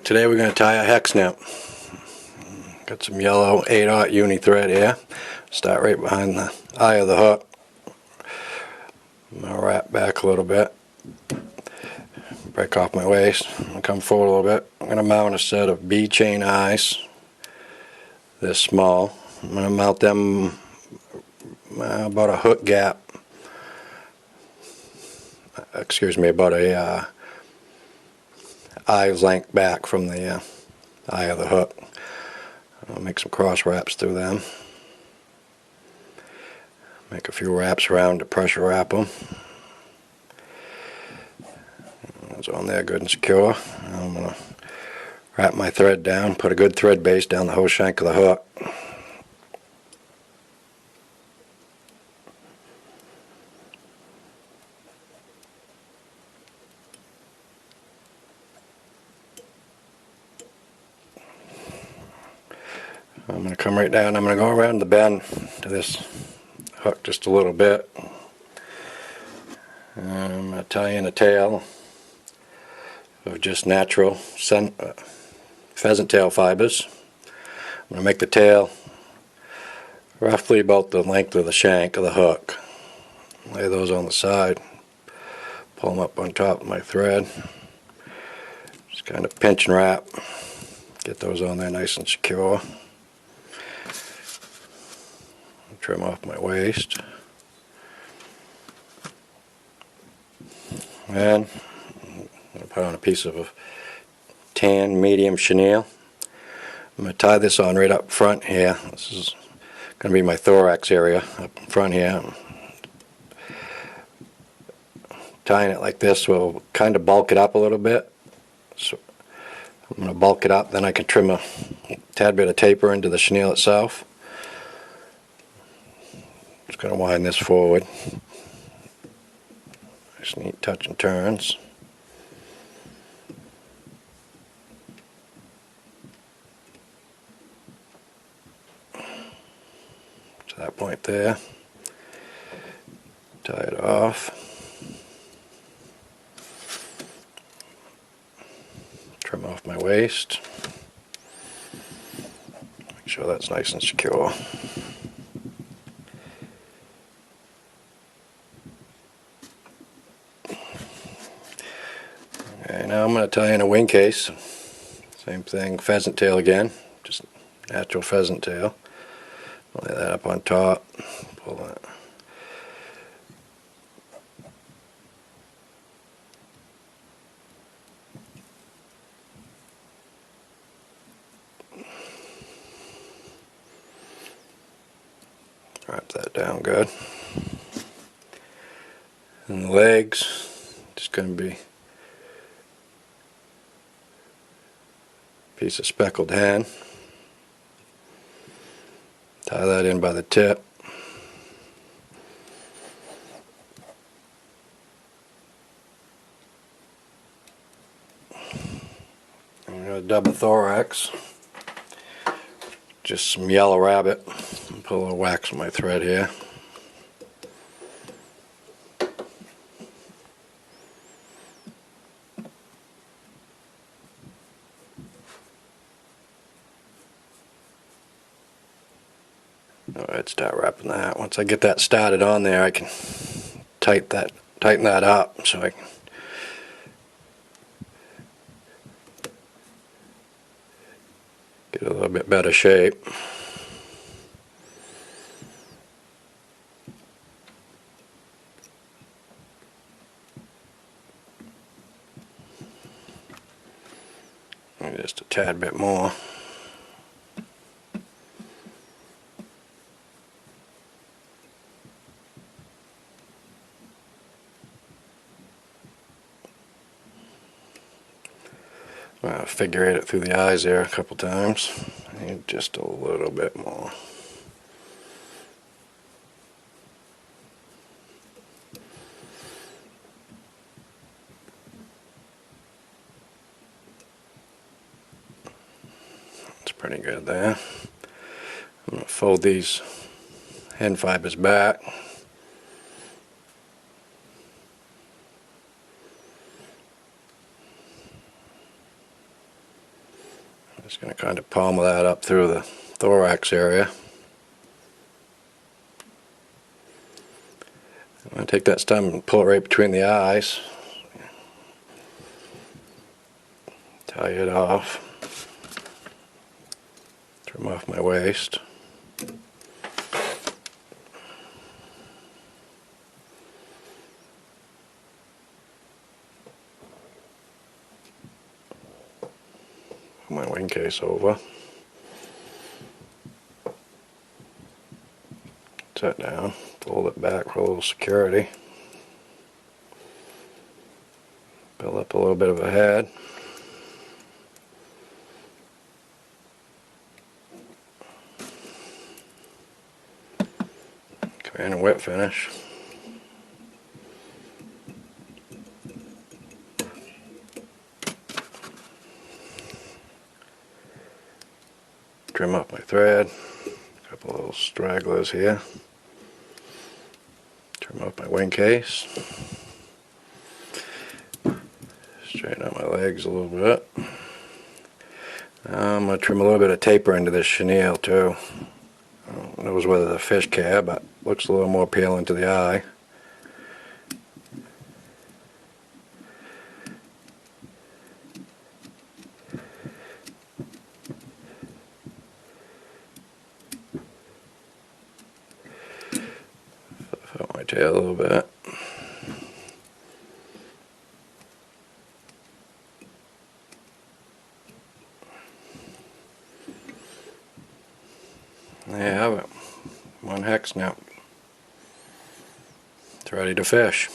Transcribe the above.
Today we're going to tie a hex nymph. Got some yellow 8/0 uni thread here. Start right behind the eye of the hook. I'm going to wrap back a little bit. Break off my waist. I'm going to come forward a little bit. I'm going to mount a set of B chain eyes. This small. I'm going to mount them about a hook gap. Excuse me, about a eye's length back from the eye of the hook. I'll make some cross wraps through them. Make a few wraps around to pressure wrap them. It's on there good and secure. I'm going to wrap my thread down, put a good thread base down the whole shank of the hook. I'm going to come right down. I'm going to go around the bend to this hook just a little bit. And I'm going to tie in a tail of just natural pheasant tail fibers. I'm going to make the tail roughly about the length of the shank of the hook. Lay those on the side. Pull them up on top of my thread. Just kind of pinch and wrap. Get those on there nice and secure. Trim off my waist. And I'm going to put on a piece of tan medium chenille. I'm going to tie this on right up front here. This is going to be my thorax area up front here. Tying it like this will kind of bulk it up a little bit. So I'm going to bulk it up, then I can trim a tad bit of taper into the chenille itself. Just going to wind this forward. Nice neat touch and turns. To that point there. Tie it off. Trim off my waist. Make sure that's nice and secure. Okay, now I'm going to tie in a wing case. Same thing, pheasant tail again, just natural pheasant tail. Lay that up on top. Pull that. Wrap that down good. And the legs, just going to be a piece of speckled hen. Tie that in by the tip. I'm going to double thorax. Just some yellow rabbit. Put a little wax on my thread here. Alright, start wrapping that. Once I get that started on there, I can tighten that up so I can get a little bit better shape. Just a tad bit more. Figure eight it through the eyes there a couple times. I need just a little bit more. That's pretty good there. I'm going to fold these hen fibers back. Just going to kind of palm that up through the thorax area. I'm going to take that stem and pull it right between the eyes. Tie it off. Trim off my waist. Put my wing case over. Set down. Fold it back for a little security. Build up a little bit of a head. Come in and whip finish. Trim up my thread. A couple of little stragglers here. Trim up my wing case. Straighten out my legs a little bit. I'm going to trim a little bit of taper into this chenille too. I don't know whether the fish care, but looks a little more appealing to the eye. Felt my tail a little bit. There you have it. One hex nymph. It's ready to fish.